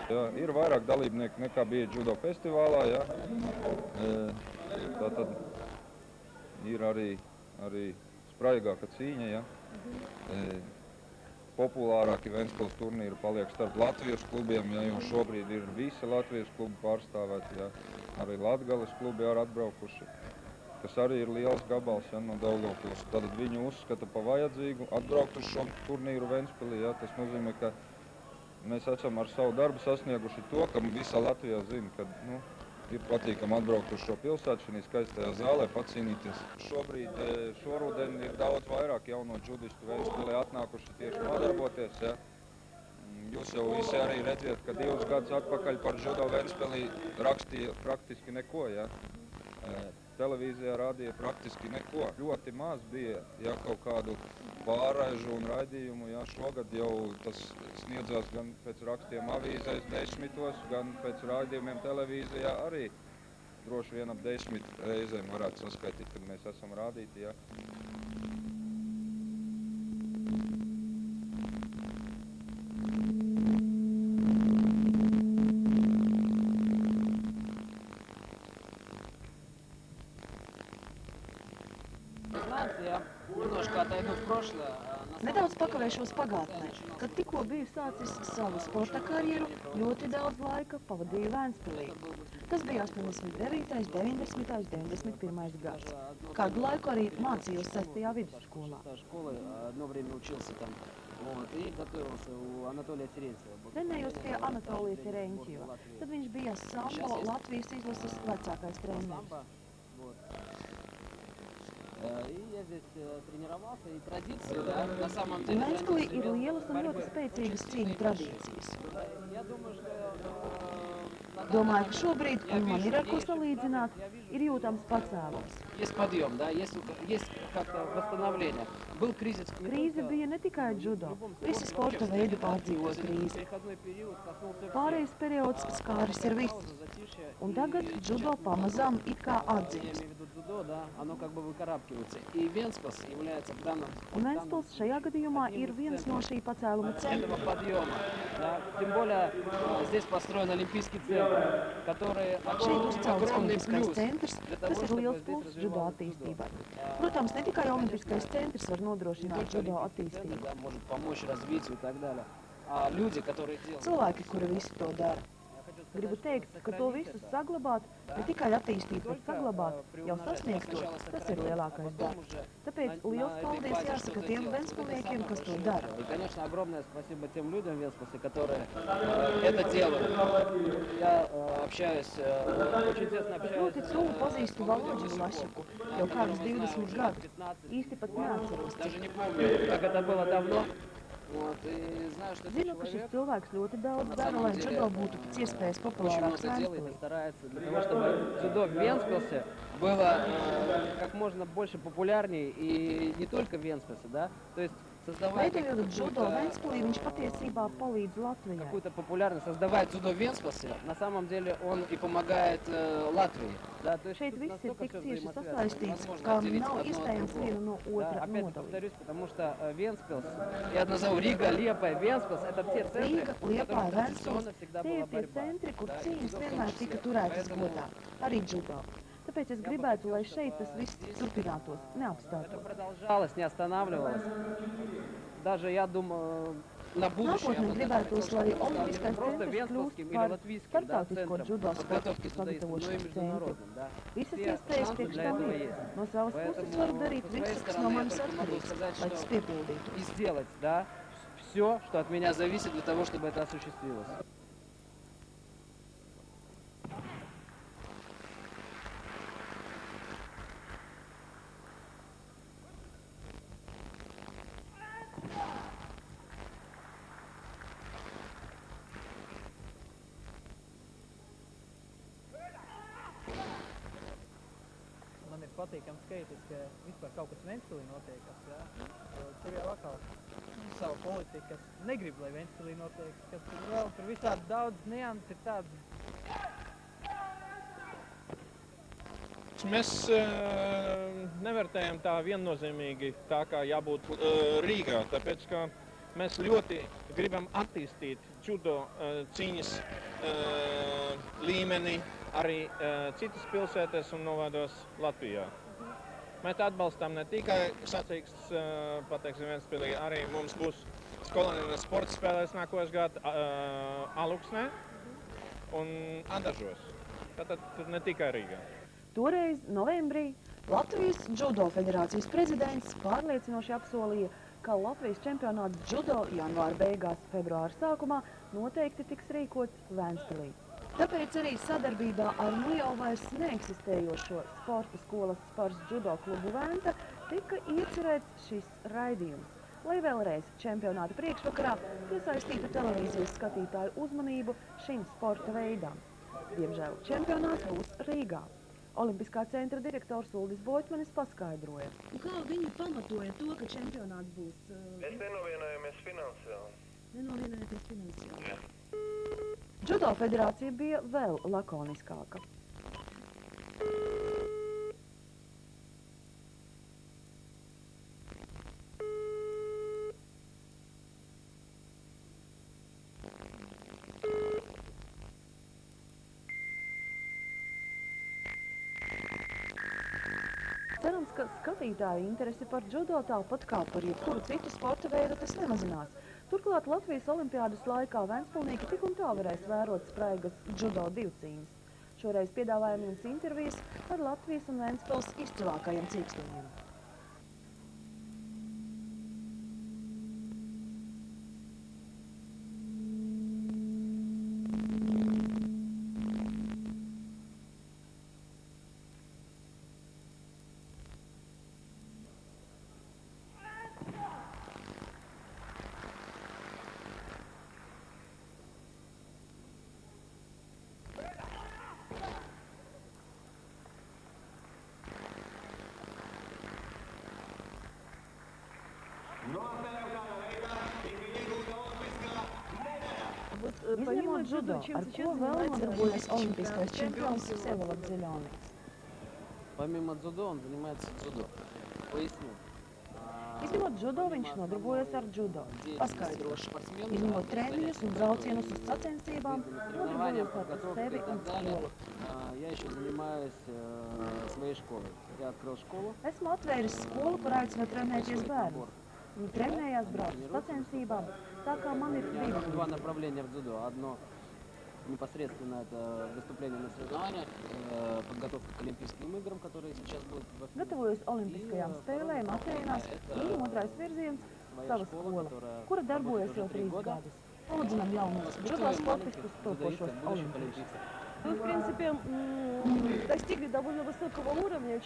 Jā, ir vairāk dalībnieku nekā bija judo festivālā. Jā. Tātad ir arī spraigāka cīņa. Jā. Populārāki Ventspils turnīri paliek starp Latvijas klubiem, jā, jo šobrīd ir visi Latvijas klubi pārstāvēti. Jā. Arī Latgales klubi ir atbraukuši, kas arī ir liels gabals, jā, no Daugavpils. Tad viņi uzskata pa vajadzīgu atbraukt uz šo turnīru Ventspilī. Jā. Tas nozīmē, ka mēs esam ar savu darbu sasnieguši to, ka visa Latvijā zina, ka ir patīkami atbraukt uz šo pilsētu, šī skaistajā zālē, pacīnīties. Šobrīd, šoruden ir daudz vairāk jauno judistu Ventspilī atnākuši tieši nodarboties. Ja. Jūs jau visi arī redziet, ka 2 gadus atpakaļ par judo Ventspilī rakstīja praktiski neko. Ja. Televīzijā rādīja praktiski neko. Ļoti maz bija kaut kādu pārraižu un raidījumu. Jā, šogad jau tas sniedzās gan pēc rakstiem avīzēs 10, gan pēc raidījumiem televīzijā arī droši vien ap 10 reizēm varētu saskaitīt, kad mēs esam rādīti. Jā. Nedaudz pakavēšos pagātnē, kad tikko biju sācis savu sporta karjeru, ļoti daudz laika pavadīju Ventspilī. Tas bija 89., 90., 91. gads. Kādu laiku arī mācījos 6. vidusskolā. Trenējos pie Anatolija Tereņķieva, tad viņš bija sambo Latvijas izlases vecākais treneris. Ventspilī ir lielas un ļoti spēcīgas cīņu tradīcijas. Domāju, ka šobrīd, un man ir ar ko salīdzināt, ir jūtams pacēlums. Krīze bija ne tikai judo, visi sporta veidi pārdzīvo krīzi. Pārējais periods skāris ir visus, un tagad judo pamazām it kā atdzimst. Un Ventspils šajā gadījumā ir viens no šī pacēluma centriem. Šeit uzcelts olimpiskais centrs, kas ir liels pluss judo attīstībai. Protams, ne tikai olimpiskais centrs var nodrošināt judo attīstību. Cilvēki, kuri visu to dara. Gribu teikt, ka to visu saglabāt, ne tikai attīstīt, bet saglabāt, jau sasniegto, tas ir lielākais darbs. Tāpēc liels paldies jāsaka tiem ventspilniekiem, kas to dara. Es ļoti tuvu pazīstu Volodju Vlašaku, jau kādus 20 gadus. Īsti pat neatceros, cik. Zinu, ka šis cilvēks ļoti daudz dara, lai judo būtu pēc iespējas populārāks Ventspilī. было как можно больше популярнее и не только в Вентспилсе, да, то есть создавать Veidojot judo Ventspilī, viņš patiesībā palīdz Latvijai. какую-то популярность, создавать дзюдо в Вентспилсе, на самом деле он и помогает Латвии. Да, то есть Šeit тут viss ir настолько tik всё cieši взаимосвязано, sasaistīts, невозможно ka отделить nav одно от iespējams другого. vienu no Да, otra опять nodalīt. повторюсь, потому что Вентспилс, я назову Рига, Лепая, Вентспилс, это те центры, Rīga, Liepāja, традиционно Ventspils, всегда tie была ir tie борьба. centri, kur Да, и cīņas дзюдо в том vienmēr числе. tika turētas Поэтому godā, arī judo. Tāpēc es gribētu, lai šeit tas viss turpinātos, это neapstātos. продолжалось, не останавливалось. Даже, я думаю, на будущее, я Nākotnē бы даже gribētos, хотел lai сказать, он стал не Olimpiskais просто centrs венспилским kļūst или par латвийским, да, starptautisko центром judo sporta подготовки дзюдоистов, но и sagatavošanas centru. международным, да. Visas Все iespējas шансы priekš для tam этого ir. есть. No savas puses varu darīt Со своей visu, kas стороны no я manis только могу atkarīgs, сказать, lai tas что piepildītu. и сделать, да, все, что от меня зависит для того, чтобы это осуществилось. Man ir patīkami skaitis, ka vispār kaut kas Ventspilī notiekas. Ja? Tur jau atkal sava politika, kas negrib, lai Ventspilī notiek, kas tur vēl, tur visādi daudz nianses ir tāds. Mēs nevērtējam tā viennozīmīgi tā, kā jābūt Rīgā, tāpēc, ka mēs ļoti gribam attīstīt judo cīņas līmeni arī citas pilsētas un novados Latvijā. Mēs atbalstām ne tikai sacīksts, pateiksim, Ventspilī, arī mums būs skolēniem sporta spēlēs nākošais gadu Aluksnē un Andažos. Tātad ne tikai Rīgā. Toreiz, novembrī, Latvijas Judo federācijas prezidents pārliecinoši apsolīja, ka Latvijas čempionāts judo janvāra beigās, februāra sākumā noteikti tiks rīkots Ventspilī. Tāpēc arī sadarbībā ar nu jau vairs neeksistējošo sporta skolas Spars judo klubu Venta tika iecerēts šis raidījums, lai vēlreiz čempionāta priekšvakarā piesaistītu televīzijas skatītāju uzmanību šim sporta veidam. Diemžēl čempionāts būs Rīgā. Olimpiskā centra direktors Uldis Boķmanis paskaidroja. Kā viņi pamatoja to, ka čempionāts būs? Mēs nenovienojamies finansiāli. Nenovienojamies finansiāli. Judo federācija bija vēl lakoniskāka. Cerams, ka skatītāju interesi par judo tāpat kā par jebkuru citu sporta veidu tas nemazinās. Turklāt Latvijas olimpiādas laikā ventspilnieki tik un tā varēs vērot spraigas judo divcīņas. Šoreiz piedāvājam jums intervijas ar Latvijas un Ventspils izcilākajiem cīkstoņiem. Изнимot judo, ar ko vēl nodarbojas olimpiskais čempions Всеволод Зеленый? Помимо дзюдо, он занимается дзюдо. Поясню. Izņemot judo, viņš nodarbojas ar judo. Paskaidrošu. Izņemot treniņus un braucienus uz sacensībām, nodarbojos ar sevi un skolu. Я еще занимаюсь своей школой. Я открыл школу. Esmu atvēris skolu, kur aicinu trenēties bērnus. Viņi trenējās, brauc uz sacensībām, tā kā man ir Два направления в дзюдо. Одно непосредственно это выступление на соревнованиях, подготовка к Олимпийским играм, которые сейчас будут в Афинах. Gatavojos olimpiskajām spēlēm Atēnās, un otrais virziens – sava skola, kura darbojas jau 3 gadus. Audzinām jaunos judo sportistus, topošos olimpiešus. Вы, в принципе, достигли довольно высокого уровня.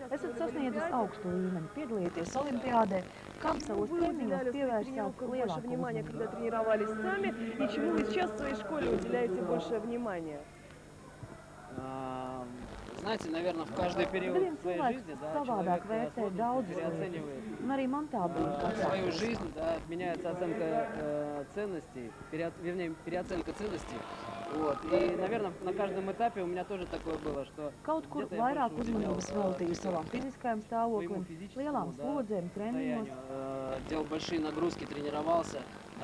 Esat sasniedzis augstu līmeni, piedalieties olimpiādē, kam savos treniņos pievērsāt больше lielāku внимания, когда uzmanību. тренировались сами, и чему вы сейчас в своей школе уделяете больше внимания? Знаете, наверное, в каждый период Gadiem своей cilvēks жизни, да, savādāk человек vērtē смотрит, daudzas lietas. переоценивает Un arī man tā bija kāds свою aplis. жизнь, да, меняется оценка ценностей, вернее, переоценка ценностей. Вот. И, наверное, на каждом этапе у меня тоже такое было, что Kaut kur где-то я vairāk больше уделял, uzmanības veltīju savam fiziskajam своему stāvoklim, физическому, lielām да, slodzēm, treniņos. состоянию, делал большие нагрузки, тренировался.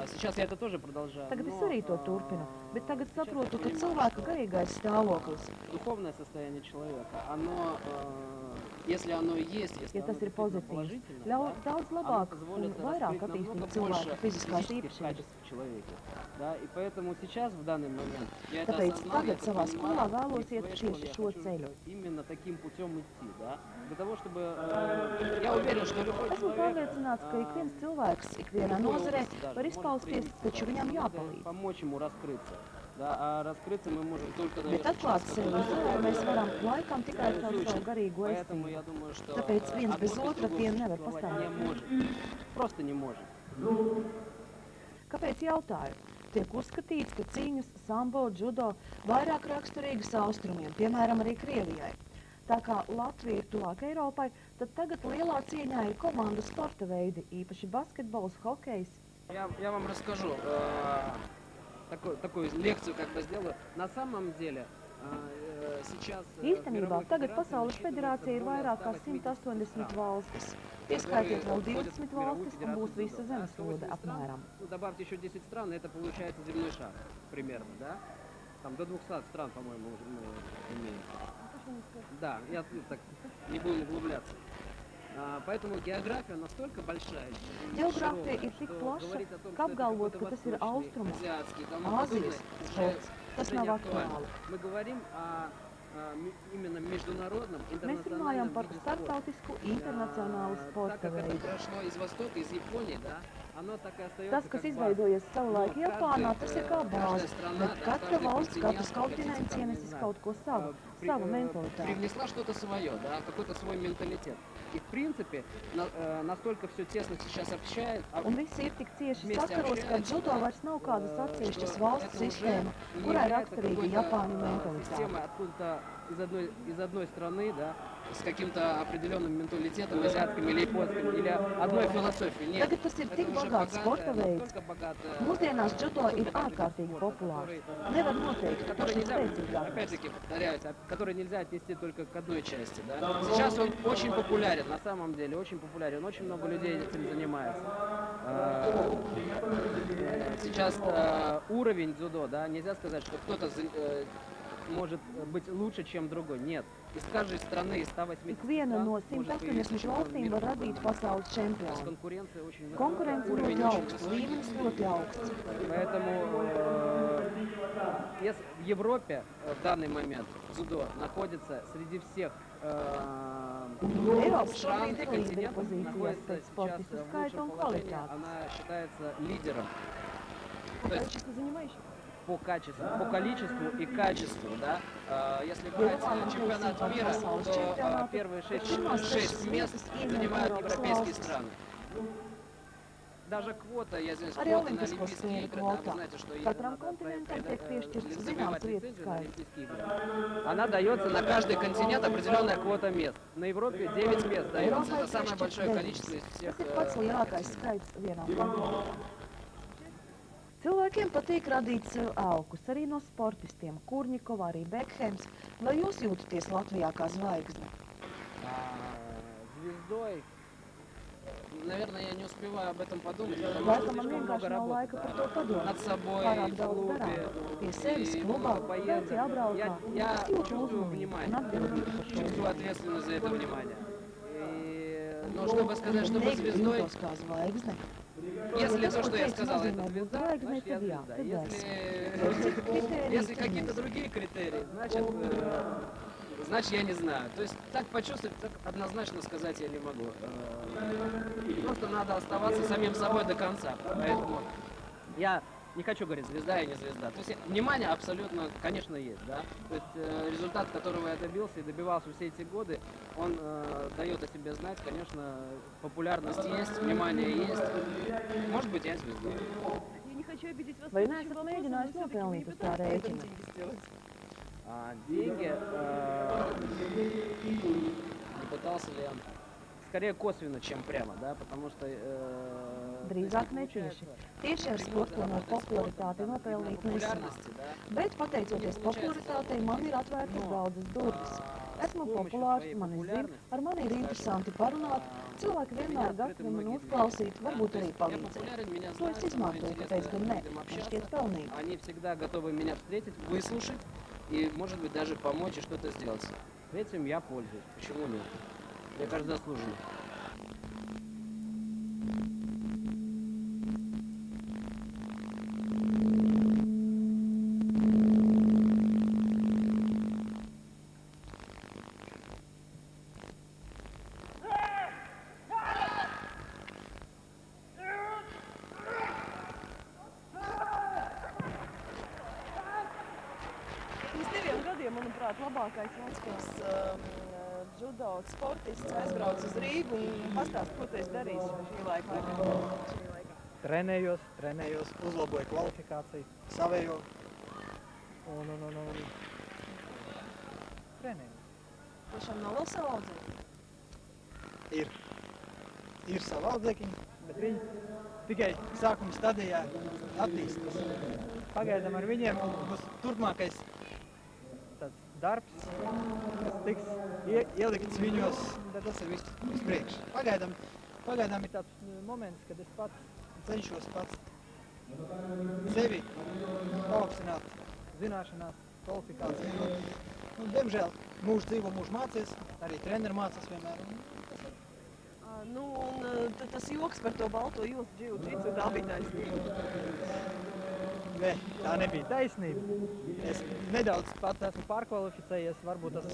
Сейчас я это тоже продолжаю. Tagad es но, arī to turpinu, bet tagad сейчас я saprotu, ka понимаю, cilvēka что garīgais stāvoklis, духовное состояние человека, оно, если оно есть, если ja оно tas ir действительно pozitīvs, положительно, ļauj да, daudz оно labāk un позволит vairāk раскрыть намного attīstīt cilvēka больше fiziskās физических īpašības. качеств в человеке. Да, и поэтому сейчас, в данный момент, я это Tāpēc осознал, я tagad это savā понимаю, skolā и в vēlos своей iet школе tieši я šo хочу ceļu. именно таким путем идти, да, для того, чтобы, я уверен, что любой Esmu человек, pārliecināts, ka ik viens cilvēks, ikvienā любой nozarē области даже var может izpausties, проявиться. taču viņam Надо jāpalīdz. помочь ему раскрыться. Да, а раскрыться мы можем только, Bet наверное, atklāt через sevi какой-то uzvaru mēs varam laikam tikai caur случай. savu garīgo Поэтому esību. я думаю, что Tāpēc viens одно bez без otra другого tie nevar существовать не pastāvēt. может. Просто не может. Kāpēc jautāju? Tiek uzskatīts, ka cīņas, sambo, judo vairāk raksturīgas austrumiem, piemēram, arī Krievijai. Tā kā Latvija ir tuvāk Eiropai, tad tagad lielā cieņā ir komandu sporta veidi, īpaši basketbols, hokejs. Я вам расскажу, такую лекцию как бы сделаю. На самом деле, сейчас Īstenībā tagad Pasaules federācija ir vairāk kā 180 valstis. Pieskaitiet vēl 20 valstis un būs visa zemeslode apmēram. Ну, добавьте еще 10 стран, это получается земной шар примерно, да? Там до 200 стран, по-моему, мы имеем. Да, я так не будем углубляться. Поэтому география настолько большая, Geogrāfija ir tik plaša, ka apgalvot, ka tas ir austrumu, Āzijas sports, tas nav aktuāli. Мы говорим о именно международном, Mēs интернациональном runājam par виде спорта. starptautisku internacionālu Так sporta как это veidu. прошло из Востока, из Японии, да, оно так и остается Tas, kas как база. izveidojies savulaik Но Japānā, каждый, tas ir kā каждая bāze, страна, bet да, katra каждый valsts, континент, katrs kontinents хотите, там, ienesis не знаю, kaut ko savu, при- savu mentalitāti. привнесла что-то свое, да, какой-то свой менталитет. И в принципе настолько все тесно сейчас общает, Un visi ir tik cieši Вместе sakaros, ka общаются, judo vairs nav kādas atsevišķas valsts sistēma, kurai raksturīga Japāņu mentalitāte. система откуда-то из одной страны, да, с каким-то определенным менталитетом, азиатским или японским, или одной философией. Нет, Tagad tas ir tik это уже bagāts sporta veids. настолько богатая, Mūsdienās judo ir ārkārtīgi populārs. Nevar noteikt, который kurš ir нельзя, spēcīgākais. опять-таки повторяюсь, который нельзя отнести только к одной части. Да? Сейчас он очень популярен, на самом деле, очень популярен, очень много людей этим занимается. Сейчас уровень дзюдо, да, нельзя сказать, что кто-то может быть лучше, чем другой. Нет. Из каждой страны, из 180 Ikviena стран, no может появиться 180 valstīm var radīt pasaules То есть čempionu. конкуренция очень Konkurence уровень ļoti очень augsts, высокий. līmenis ļoti augsts. Поэтому если в Европе в данный момент дзюдо находится среди всех Eiropas стран šobrīd и ir līderi континентов, pozīcijās находится pēc сейчас sportistu в skaita лучшем un положении, kvalitātes. она считается лидером. То есть Количество занимающих. по качеству, по количеству и качеству, да. Если брать чемпионат мира, то первые 6 мест занимают европейские страны. Даже квота, я здесь Arī квота на Olimpisko Олимпийские spēļu игры, да, вы kvotā. знаете, что Katram надо kontinentam tiek piešķirts забивать zināms vietu лицензию на skaits. Олимпийские игры. Она дается на каждый континент определенная квота мест. На Европе 9 мест дается. Eiropai Это самое piešķirts большое 9. количество из всех. Tas ir pats lielākais skaits vienā kontinentā. Cilvēkiem patīk radīt sev augus, arī no sportistiem. Kurņikova, arī Bekhems. Vai jūs jūtaties Latvijā kā zvaigzne? Звездой. Наверное, я не успеваю об этом подумать, потому что Laikam man слишком много vienkārši nav работы. laika par to padomāt. Над собой, Pārāk в daudz клубе. darām. Pie sevis, и klubā, много поездок. Vācijā braukā. Я Es jūtu чувствую uzmanību un внимание, atbildību par šo. чувствую ответственность за это внимание. Но чтобы сказать, что быть Negribu звездой, jūtos kā zvaigzne. если Tas, то, ko что я teicu, сказал, это nozīmē būt звезда, zvaigznei, значит я tad jā, звезда. tad esmu. Если Если какие-то другие критерии, значит я не знаю. То есть так почувствовать, так однозначно сказать я не могу. Просто надо оставаться самим собой до конца. Поэтому я не хочу говорить, звезда и не звезда. То есть внимание абсолютно, конечно, есть, да. То есть результат, которого я добился и добивался все эти годы, он дает о себе знать, конечно, популярность есть, внимание есть. Может быть, я звезда. Я не хочу обидеть вас Vai следующим neesat вопросом, mēģinājis но всё-таки вы не nopelnīt uz tā пытались на этом rēķina? деньги сделать? Деньги, не pытался ли я, скорее косвенно, чем прямо, да, потому что... Drīzāk netieši. Tieši ar sporta popularitāti nopelnīt nesanāk. Bet, pateicoties popularitātei, man ir atvērtas daudzas durvis. Esmu populārs, mani zina, ar mani ir interesanti parunāt, cilvēki vienmēr gatavi man uzklausīt, varbūt arī palīdzēt. To es izmantoju, kāpēc gan ne, man šķiet pelnīgi. Они всегда готовы меня встретить, выслушать и, может быть, даже помочь и что-то сделать. Этим я пользуюсь. Почему нет? Мне кажется, заслуженно. Pirms 2 gadiem, manuprāt, labākais Vācijas judo sportists aizbrauca uz Rīgu un pastāst, ko tu esi darījis šī laikā. Trenējos, uzlaboju kvalifikāciju, savējo un trenējos. Tiešām nav vēl savu audzēju? Ir savi audzēkiņi, bet viņi tikai sākuma stadijā attīstās. Pagaidām ar viņiem būs turpmākais tāds darbs, kas tiks ielikts viņos, tad tas ir viss uz priekšu. Pagaidām ir tāds moments, kad es pats cenšos sevi paaugstināt zināšanās, kvalifikāciju. Diemžēl mūžu dzīvo, mūžu mācies, arī treneri mācās vienmēr. Nu, un tas joks par to balto jūsu džiu-džitsu, tā bija taisnība. Nē, tā nebija taisnība. Es nedaudz pats esmu pārkvalificējies, varbūt tas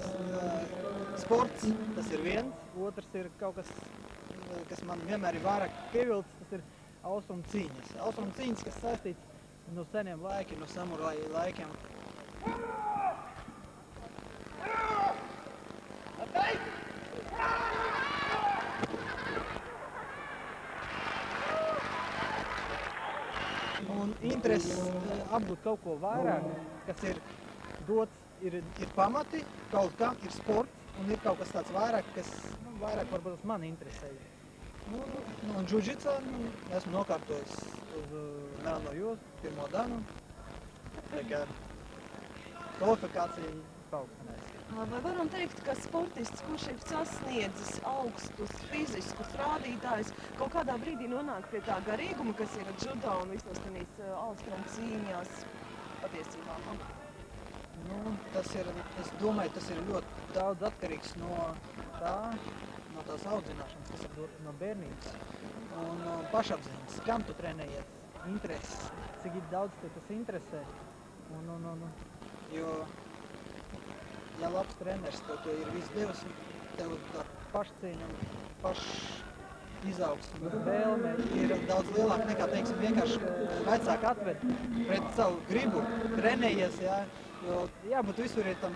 sports, tas ir viens. Otrs ir kaut kas man vienmēr ir vairāk pievilcis, tas ir austrumu cīņas. Austrumu cīņas, kas saistīts no seniem laikiem, no samuraju laikiem. Un interesi apgūt kaut ko vairāk, kas ir dots, ir pamati, kaut kā ir sports, un ir kaut kas tāds vairāk, kas vairāk varbūt mani interesēja. Un džudžicā esmu nokārtojis uz melno jostu, pirmo danu, tā kvalifikācija paaugstinājās. Vai varam teikt, ka sportists, kurš ir sasniedzis augstus fiziskus rādītājus, kaut kādā brīdī nonāk pie tā garīguma, kas ir džudo un visos tenīs austrumu cīņās patiesībā? Es domāju, tas ir ļoti daudz atkarīgs no tās audzināšanas, kas ir dota no bērnības un pašapziņas. Kam tu trenējies? Intereses. Cik daudz tev tas interesē? Jo ja labs treneris tev ir viss devis, tev tā pašcīņa un pašizaugsme, vēlme ir daudz lielāka nekā, teiksim, vienkārši vecāki atved pret savu gribu, trenējies, jā, jo jābūt visur ir tam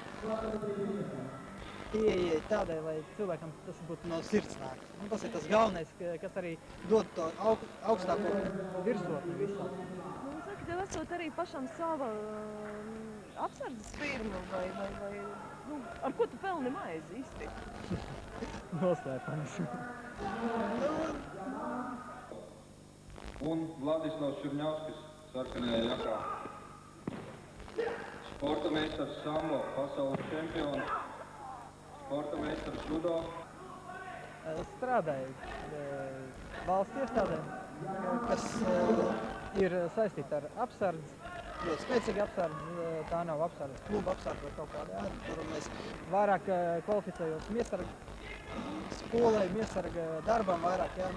pieejai tādai, lai cilvēkam tas būtu no sirds nāk. Tas ir tas galvenais, kas arī dod to augstāko virsotni visam. Saka, tev esot arī pašam sava apsardzes firma vai ar ko tu pelni maizi īsti? Noslēpams. Un Vladislavs Čurņavskis sarkanajā jakā. Sporta meistars sambo, pasaules čempions. Sporta meistars judo. Strādāju valsts iestādēm, kas ir saistīta ar apsardzi. Ļoti spēcīga apsardze, tā nav apsardze, kluba apsardze vai kaut kāda, jā, tur mēs vairāk kvalificējos miesarga skolai, miesarga darbam vairāk, jā,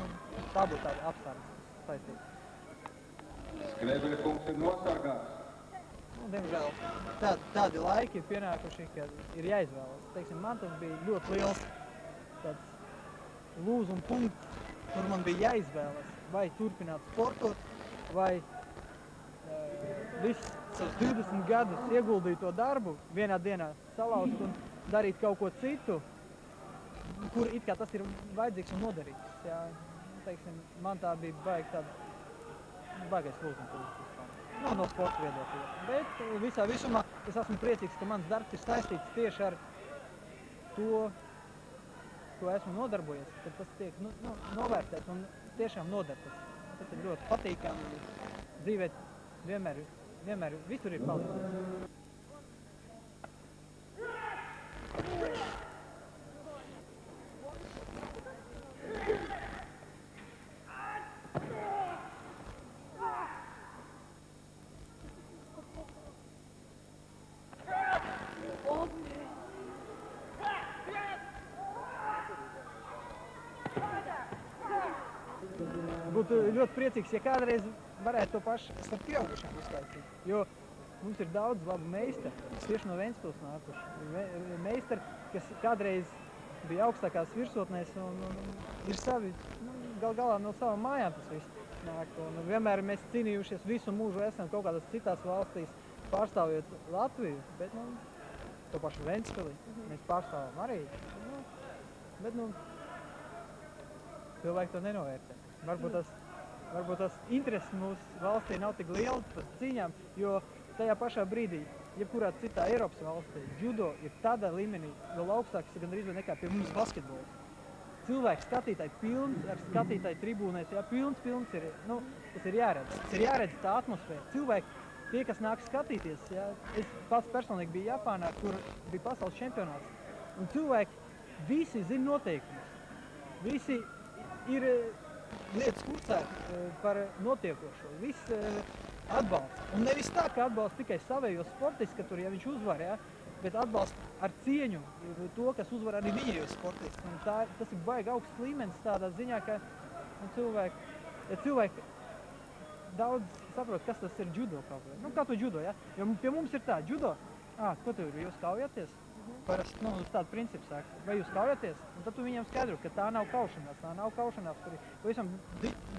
tā būtu tāda apsardze saistīta. Skrebļa kungs ir nosargāts. Diemžēl tādi laiki ir pienākuši, ka ir jāizvēlas. Teiksim, man tas bija ļoti liels tāds lūzuma punkts, kur man bija jāizvēlas, vai turpināt sportot, vai visus savus 20 gadus ieguldīju to darbu, vienā dienā salauzt un darīt kaut ko citu, kur it kā tas ir vajadzīgs un noderīgs. Jā. Teiksim, man tā bija baigi tāda baigais lūzums vispār. No sporta viedokļa. Bet visā visumā es esmu priecīgs, ka mans darbs ir saistīts tieši ar to, ko esmu nodarbojies, kad tas tiek novērtēts un tiešām noder. Tas ir ļoti patīkami. Dzīvē vienmēr visur ir palīdzības. Būtu ļoti priecīgs, ja kādreiz varētu to pašu starp pieaugušiem uztaisīt, jo mums ir daudz labu meistaru, tieši no Ventspils nākuši. Meistari, kas kādreiz bija augstākās virsotnēs un ir savi, galā no savām mājām tas viss nāk. Un vienmēr mēs cīnījušies visu mūžu, esam kaut kādās citās valstīs pārstāvjot Latviju, bet to pašu Ventspili mēs pārstāvam arī. Bet cilvēki to nenovērtē. Varbūt tas interesi mūsu valstī nav tik liels par cīņām, jo tajā pašā brīdī, jebkurā citā Eiropas valstī, judo ir tādā līmenī vēl augstāks gandrīz nekā pie mums basketbols. Cilvēki skatītāji pilns ar skatītāju tribūnēs, jā, pilns ir, tas ir jāredz. Tas ir jāredz tā atmosfēra. Cilvēki, tie, kas nāk skatīties, jā, es pats personīgi biju Japānā, kur bija pasaules čempionāts, un cilvēki visi zina noteikumus. Visi ir lietas kursēti par notiekošo, viss atbalsta. Un nevis tā, ka atbalsta tikai savējos sportistus, ka tur, ja viņš uzvar, ja, bet atbalsta ar cieņu to, kas uzvar arī viņējos sportistus. Un tas ir baigi augsts līmenis tādā ziņā, ka cilvēki daudz saprot, kas tas ir judo kaut vai. Kā to judo, ja? Jo pie mums ir tā, judo, ko tur jūs kaujaties? Parasti, uz tādu principu saka, vai jūs kaujaties? Un tad tu viņiem skaidro, ka tā nav kaušanās, tur ir pavisam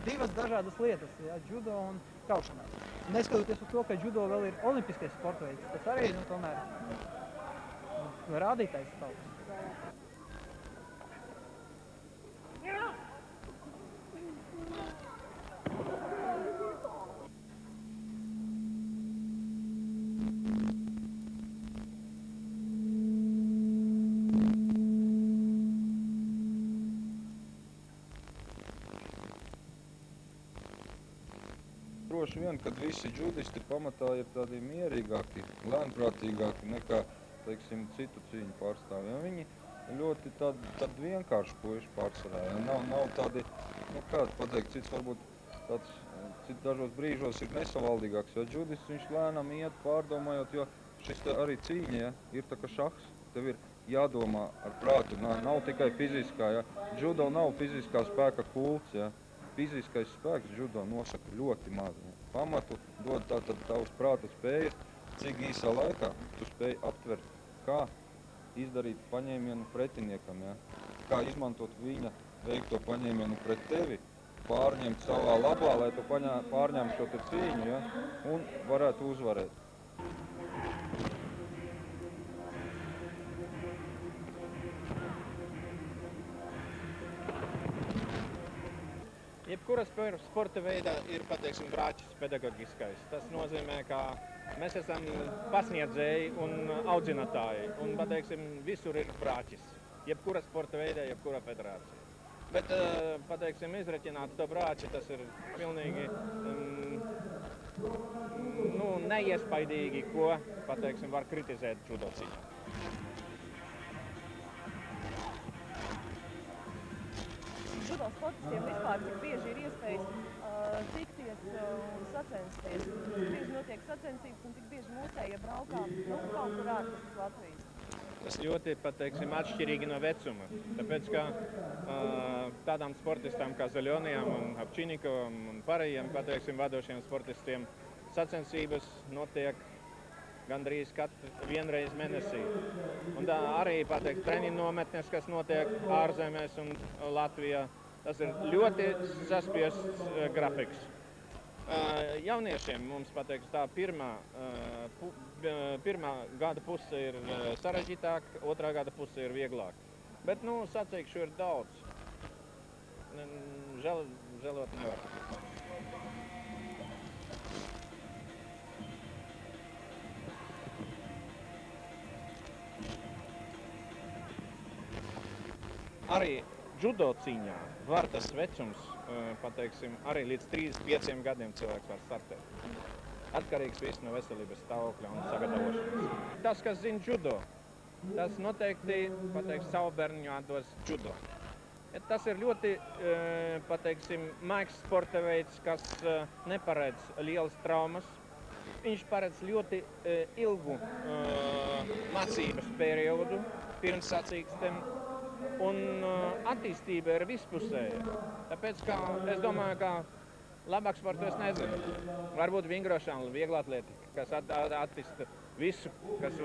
divas dažādas lietas, ja, judo un kaušanās. Neskatoties uz to, ka judo vēl ir olimpiskais sporta veids, tas arī, tomēr rādītājs kaut kas. Droši vien, kad visi džudisti pamatā ir tādi mierīgāki, lēnprātīgāki nekā, teiksim, citu cīņu pārstāvji. Ja viņi ļoti tādi vienkārši puiši pārsvarā. Ja? Nav tādi, kāds pateikt, cits varbūt tāds, cits dažos brīžos ir nesavaldīgāks. Ja džudists viņš lēnām iet pārdomājot, jo šis arī cīņa, ja, ir tā kā šahs. Tev ir jādomā ar prātu, nav tikai fiziskā. Ja? Judo nav fiziskā spēka kults. Ja? Fiziskais spēks judo nosaka ļoti maz. Ja. Pamatu dod tātad tavas prāta spējas, cik īsā laikā tu spēj aptvert, kā izdarīt paņēmienu pretiniekam, ja. Kā izmantot viņa veikto paņēmienu pret tevi, pārņemt savā labā, lai tu pārņem šo te cīņu, ja, un varētu uzvarēt. Jebkura sporta veidā ir, pateiksim, brāķis pedagoģiskais. Tas nozīmē, ka mēs esam pasniedzēji un audzinātāji. Un, pateiksim, visur ir brāķis. Jebkura sporta veidā, jebkura federācija. Bet, pateiksim, izreķināt to brāķi, tas ir pilnīgi neiespaidīgi, ko, pateiksim, var kritizēt judo cīņā. Judo sportistiem vispār cik bieži ir iespējas tikties un sacensties. Cik bieži notiek sacensības un cik bieži mūsējie braukā kaut kur ārpus Latvijas. Tas ļoti, pateiksim, atšķirīgi no vecuma. Tāpēc, ka tādām sportistām kā Zaļonijam un Apčinikovam un pārējiem, pateiksim, vadošiem sportistiem sacensības notiek gandrīz vienreiz mēnesī. Un tā arī, pateiksim, treniņu nometnes, kas notiek ārzemēs un Latvijā. Tas ir ļoti saspiests grafiks. Jauniešiem mums, pateiks, tā pirmā gada puse ir sarežģītāka, otrā gada puse ir vieglāka. Bet, sacīkšu ir daudz. Žēlot nevar. arī judo cīņā var tas vecums, pateiksim, arī līdz 35 gadiem cilvēks var startēt. Atkarīgs viss no veselības stāvokļa un sagatavošanas. Tas, kas zina judo, tas noteikti, pateiksim, savu bērniņu atdos judo. Tas ir ļoti, pateiksim, maigs sporta veids, kas neparedz lielas traumas. Viņš paredz ļoti ilgu mācības periodu pirms sacīkstēm, un attīstība ir vispusēja. Tāpēc, es domāju, ka labāk sportu es nezinu. Varbūt vingrošana, viegla atletika, kas attīsta visu, kas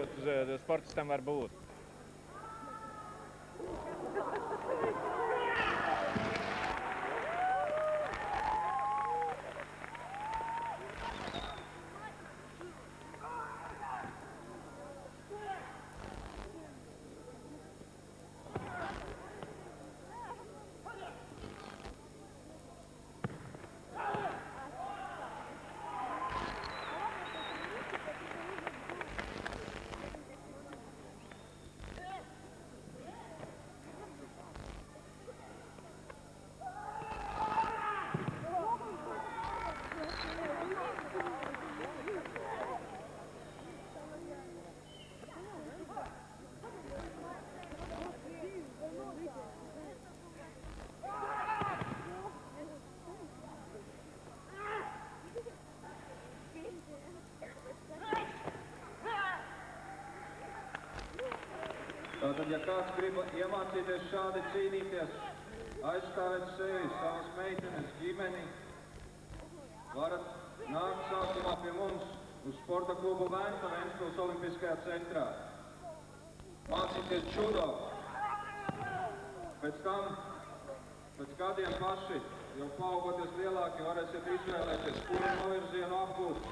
sportistam var būt. Tātad, ja kāds grib iemācīties šādi cīnīties, aizstāvēt sevi, savas meitenes, ģimeni, varat nākt sākumā pie mums uz sporta klubu Venta Ventspils Olimpiskajā centrā. Mācīties judo. Pēc tam, pēc gadiem paši, jau paaugoties lielāki, varēsiet izvēlēties, kuru novirzienu apgūt.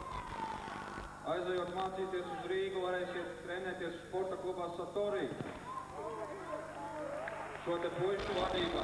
Aizejot mācīties uz Rīgu, varēsiet trenēties sporta klubā Satori. Šo te puišu vadībā.